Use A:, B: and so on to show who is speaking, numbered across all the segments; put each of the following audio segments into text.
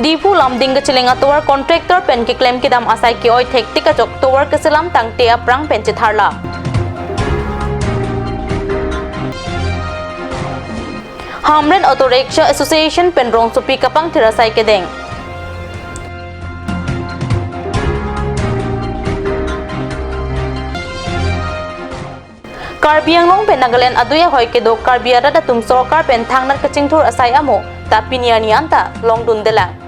A: Dipu lam ding keceleng atawar kontraktor pen ke claim kidam asai ki oi thek tika jok tawar keselam tang te aprang pen citharla. Hamren Auto Rickshaw Association pen rong supi kapang tirasai kedeng. Karbi ang long pen Nagaland aduya hoy kedo Karbi ada tum sorkar pen thangnar kecingthur asai amo ta piniani anta long dun delang.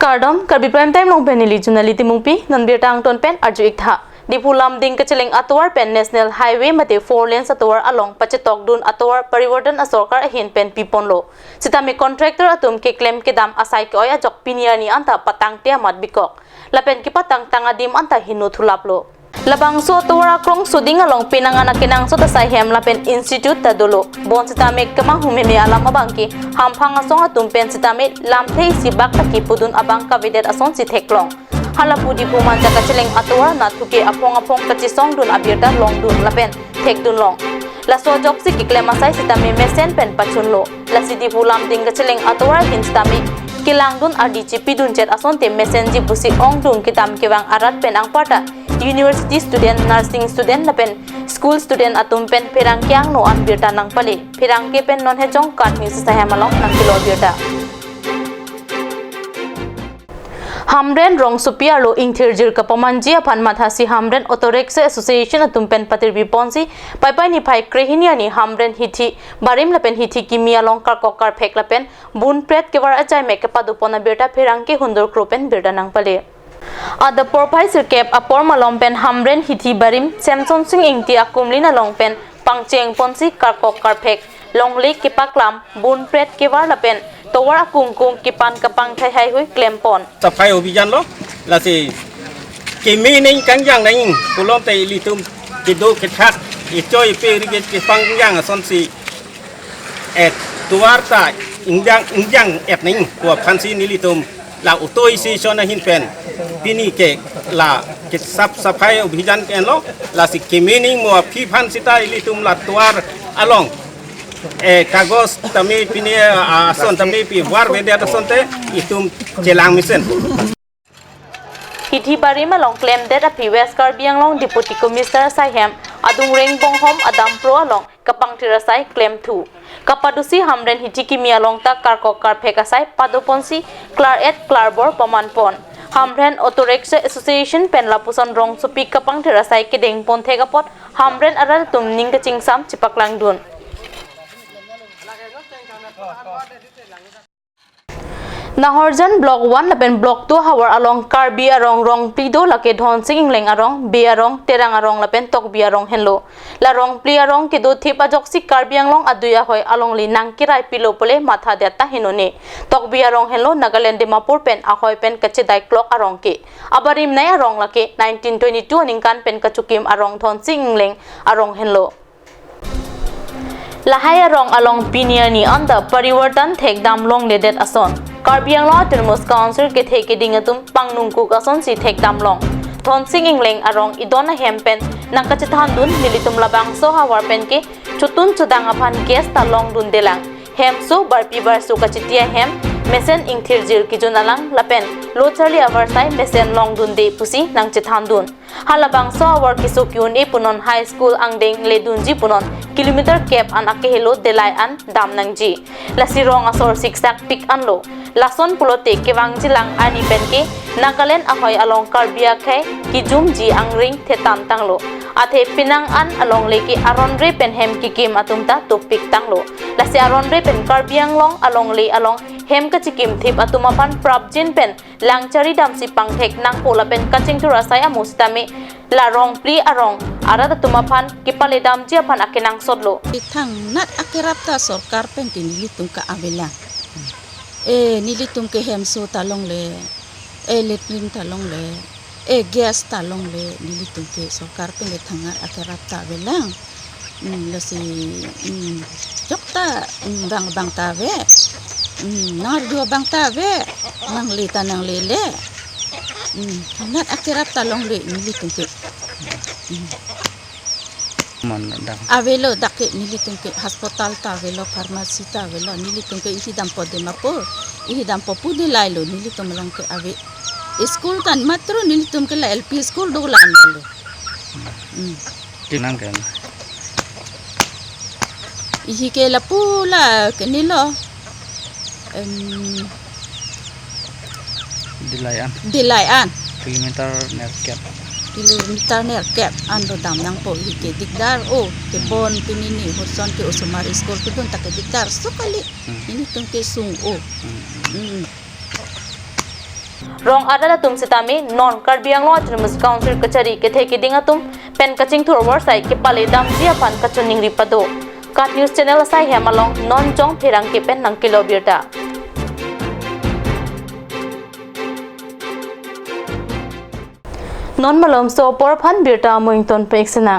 A: Kardom Karbi prime time long pen nili junali timungpi nanbir tang ton pen arju ikha. Dipu lam ding keceleng atawar pen national highway mate 4 lanes atawar along pachetok dun atawar pariwartan asorkar ahin pen piponlo. Sitami contractor atum ke claim kedam asai ke oya jok piniani anta patang te amat bikok. Lapen ki patang tangadim anta hinu thulaplo. Labang so atawar akrong suding along pinangana kinang so tasai hem lapen institute tadolo. Bon sitami kemang humimi alam abangki hampang asong atum pen sitami lam thei si bakta ki pudun abang kavidet ason si theklong. Halapu di puman jaga celeng atawar na thuke apong kacisong dun abirda long dun lapen thek dun long. La so jok si ki claim asai sitami mesen pen pachunlo. La si di pulam ding keceleng atawar hin sitami kilang dun RDC pidun jet ason te mesenji busi ong dun kitam kewang arat pen ang parta university student nursing student na pen school student atum pen perang kyang no an birta nang pali perang ke pen non hejong kat ni sa hamalong nang kilo birta Hamren rong supia lo ingthirjir ka pamanji aphan mathasi Hamren Auto Rickshaw Association atum pen patir biponsi pai ni pai krehinia ni Hamren hithi barim lapen hithi kimia long kar kokar phek lapen bun pret kewar achai make padupona berta phirang ke hundur kropen berda nang pale Ada porpai sirkep apor malong pen Hamren hithi barim Samsung sing ingti akumlina long pen pangcheng ponsi kar kokar phek longle kipaklam bun pret kewar lapen tawar akungkung kipan kapang thai hai hui klempon
B: सफाई अभियान लो लासे केमी नहीं कंजांग नहीं कुलों ते लिटुम किदो किठाक इचोय पे रिगे के पंजांग असंसी एट तुवारता इंजांग एट नहीं को फंसी निलिटुम ला उतोय सी सोना हिन पेन तिनी के ला के सफाई अभियान के लो लासे केमी नहीं मो फी फंसिता लिटुम ला Tushar along kagos tami pini ason tami pi war beda ason te itum jelang misen
A: hithi bari ma long claim that a West Karbi ang long deputy commissioner Saihem adung reng bong hom adam pro along kapang tirasai claim 2 kapadusi Hamren hithi kimia long ta karko kar phekasai padoponsi klarbor pamanpon Hamren Auto Rickshaw Association pen lapuson rong supi kapang tirasai kedeng pon thegapot Hamren aral tum ning chingsam chipaklang dun Nahorjan block 1 lapen block 2 hawar along Karbi arong rong plido lake dhon sing leng arong be arong terang arong lapen tok bi arong henlo la rong pli arong ke do thipa joksi Karbi anglong aduya hoi along li nang kirai pilo pole matha deta hinone tok bi arong henlo Nagaland Dimapur pen ahoi pen kache dai clock arong ke abarim nai arong lake 1922 ningkan pen kachukim arong dhon sing leng arong henlo Lahaya rong along piniani anda pariwartan thek dam long ledet ason Karbi anglo termos council ke theke dingatum pangnungku ason si thek dam long thon sing ingleng arong idona hempen nangkachithan dun nilitum labang so hawar pen ke chutun chudang aphan gas ta long dun delang hem so barpi bar su kachitia hem mesen ingthirjir kijunalang lapen lochali avarsai mesen long dun de pusi nangchithan dun halabang so awar kisokyun e punon high school angdeng ledunji punon kilometer cap an akehelo delai an damnangji lasirong asor siksak pik anlo lason pulote kewang jilang ani penke Nagaland ahoy along Karbia khai kijum ji angring thetan tanglo athe pinang an along leki aronre pen hem kikim atumta topik tanglo lasi aronre pen Karbiang long along le along hem kachikim thip atumapan prabjin pen langchari damsi pangthek nang pola pen kaching turasai amustami la rong pli arong arada tumapan kipale damji apan akenang sodlo
C: thang nat akerapta sarkar pen tinilitum ka abela nilitum ke hem so talong le electric talong le gas talong le nilitum ke sarkar pen thangar akerapta belang lasi jokta bang ta ve nar dua bang ta ve nang le tanang le nat akerapta long le nilitum ke Avelo dake nilitung ke hospital ta avelo pharmacy ta avelo nilitung ke ihidam pode mapur ihidam popu de lailo nilitung lang ke ave school kan matro nilitung ke la LP school do lan lo
D: Tinang kan.
C: ihi ke la pula ke nilo dilayan
D: Kilometer nerket.
C: kilometer ner kep ando dam nang po ihi ke dikdar ke bon pinini hoson ke usumar school ke don tak dikdar so kali ini tung ke sung
A: rong adala tum sitami non Karbi Anglong Autonomous Council kachari ke the ke dinga tum pen kaching thur sai ke pale dam dia pan kachuning ripado kat news channel sai hemalong non jong phirang ke pen nang kilobirta non malom so por phan birta moington peksena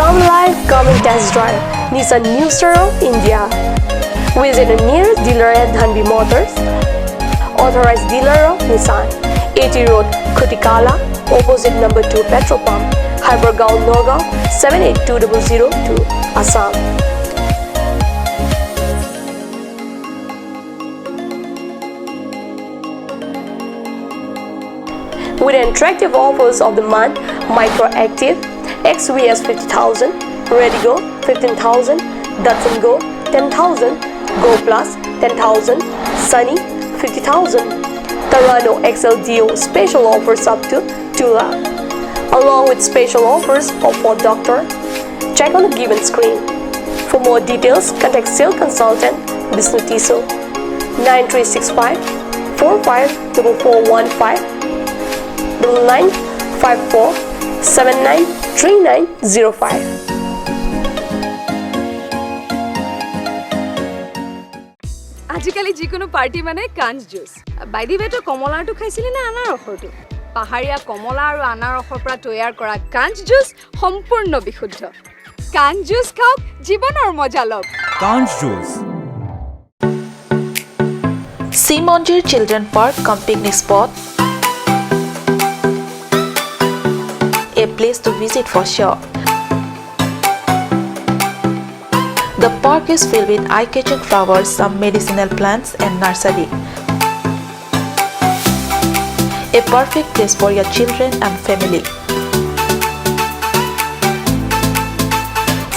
E: Come live, come and test drive Nissan New Sero India. Visit a nearest dealer at Dhanbi Motors. Authorized dealer of Nissan. 80 Road, Kutikala, opposite number 2 petrol pump, Hypergaon, Nagaon, 782002, Assam. With attractive offers of the month, Microactive, XVS 50,000, Redigo 15,000, Datsun Go 10,000, Go Plus 10,000, Sunny 50,000, Tarano XLDO special offers up to 2 lakh, along with special offers of Ford Doctor. Check on the given screen. For more details, contact sales consultant Vishnu Tiso 9365 454415 954 793905.
F: আজিকালি যিকোনো party মানে কাঞ্জ juice বাইদি বেটো কমলাটো খাইছিলি না আনাৰ ৰসটো পাহাৰীয়া কমলা আৰু আনাৰ ৰসৰ পৰা তৈয়াৰ কৰা কাঞ্জ জুচ সম্পূৰ্ণ বিশুদ্ধ কাঞ্জ জুচ খাওক জীৱনৰ মজা লওক
G: Kanj Juice.
A: Simonjir Children Park cum picnic spot, a place to visit for sure. The park is filled with eye-catching flowers, some medicinal plants and nursery. A perfect place for your children and family.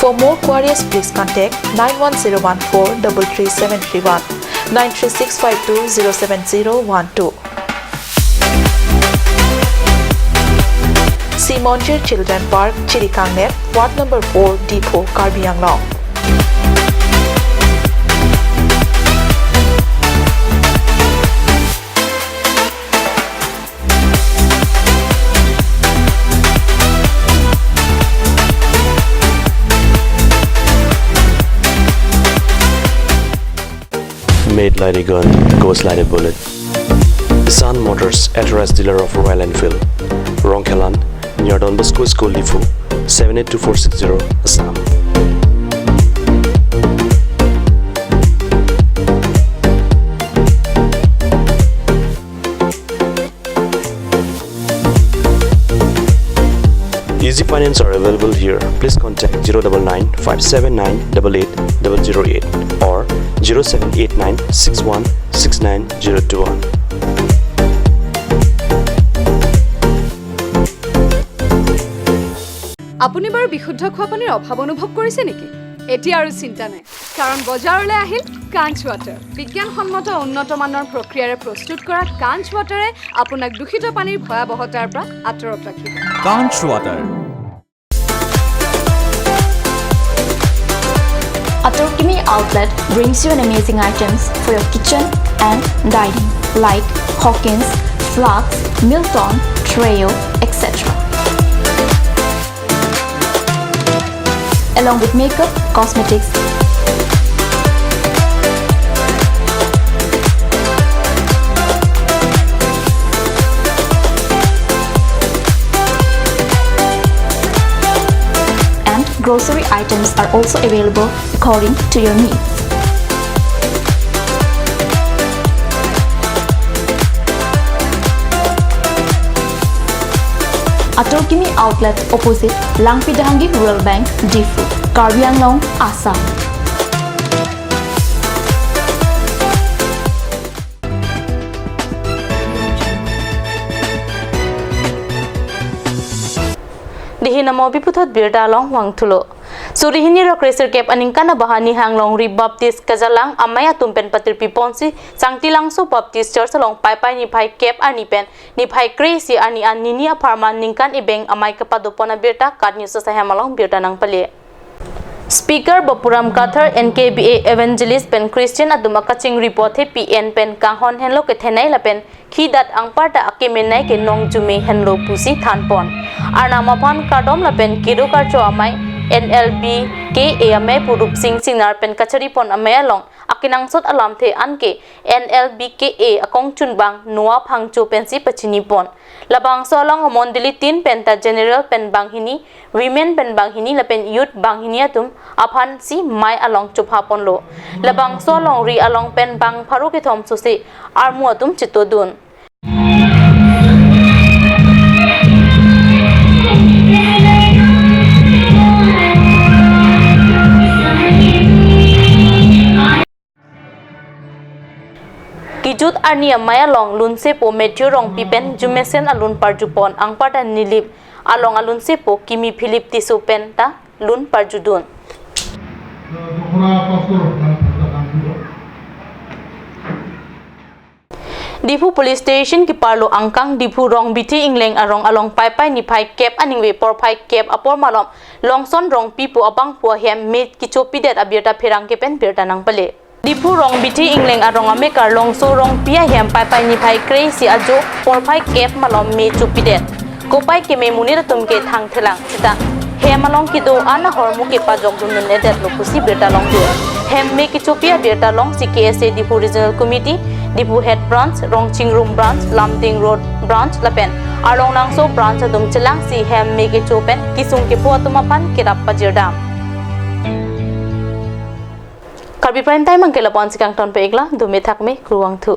A: For more queries, please contact 91014-33731, 93652-07012. Simonjir Children Park, Chirikangnet, Ward number 4, Depot, Karbi Anglong.
H: Made like a gun, goes like a bullet. Nissan Motors, authorized dealer of Royal Enfield, Rongkelan, near Don Bosco School, Lifu, 782460, Assam. Easy finance are available here. Please contact 099 579 88008 or 0789 61 69021.
F: আপুনি বাৰু বিশুদ্ধ খোৱা পানীৰ অভাৱ অনুভৱ কৰিছে নেকি এতিয়া আৰু চিন্তা নাই কাৰণ বজাৰলৈ আহিল কাঞ্চ ৱাটাৰ বিজ্ঞানসন্মত উন্নত মানৰ প্ৰক্ৰিয়াৰে প্ৰস্তুত কৰা কাঞ্চ ৱাটাৰে আপোনাক দূষিত পানীৰ ভয়াৱহতাৰ পৰা আঁতৰত ৰাখিব
G: Kanj Water.
I: A Turkey outlet brings you an amazing items for your kitchen and dining like Hawkins, flags, Milton, Treo, etc. Along with makeup, cosmetics, and grocery items are also available according to your needs. Atorkimi outlet opposite Langpidahangi Rural Bank, Difu, Karbi Anglong, Assam.
A: Dihinamo biputhot birda long wangthulo. Surihini ro kreser kep aningkana bahani hanglong ri baptist kajalang amaya tumpen patir piponsi sangti langso baptist church long pai pai ni phai kep ani pen ni phai crazy ani anini aparma ningkan ibeng amai kapadopona birta kat news sa hamalong birta nang pale. Speaker Bapuram Kathar NKBA Evangelist pen Christian aduma kaching report he PN pen kahon henlo ke thenai la pen khidat angparta akemenai ke nong jume henlo pusi thanpon arna mapan kadom la pen kido karcho amai NLB ke amai purup sing sinar pen kachari pon amai long akinang sot alam the anke NLB ke akong chunbang nuwa phangchu pen si pachini pon labang solong mondili tin penta general pen banghini women pen banghini la pen youth banghini atum aphan si mai along chupha pon lo labang solong ri along pen bang pharu ke thom susi armu atum chitodun Kijut arnia maya long lunse po meteo rong pipen jumesen alun parjupon ang parta nilip along alun sepo kimi philip tisupen ta lun parjudun. Difu police station ki parlo angkang difu rong biti ingleng arong along pai pai ni pai kep aning we por pai kep apor malom longson rong pipu abang pu hem me kichopi det abirta pherang ke pen birta nang pale. Dipu rong biti ingleng arong amekar longso rong pia hem pai pai ni pai crazy ajo por pai kep malom me chupi det kopai ke me munir tum ke thang thelang chita hem malong ki do ana hormu ke pa jog dun ne det lo kusi birta long do hem me kichopia birta long CKSA Difu Regional Committee Difu Head Branch Rong Chingrum Branch Lamding Road Branch Lapen Arong Nangso Branch adum chelang si hem me ke chopen kisung ke po tumapan kirap pajirdam Karbi prime time ang kelapon si kang ton pe igla dume thak me kruwang thu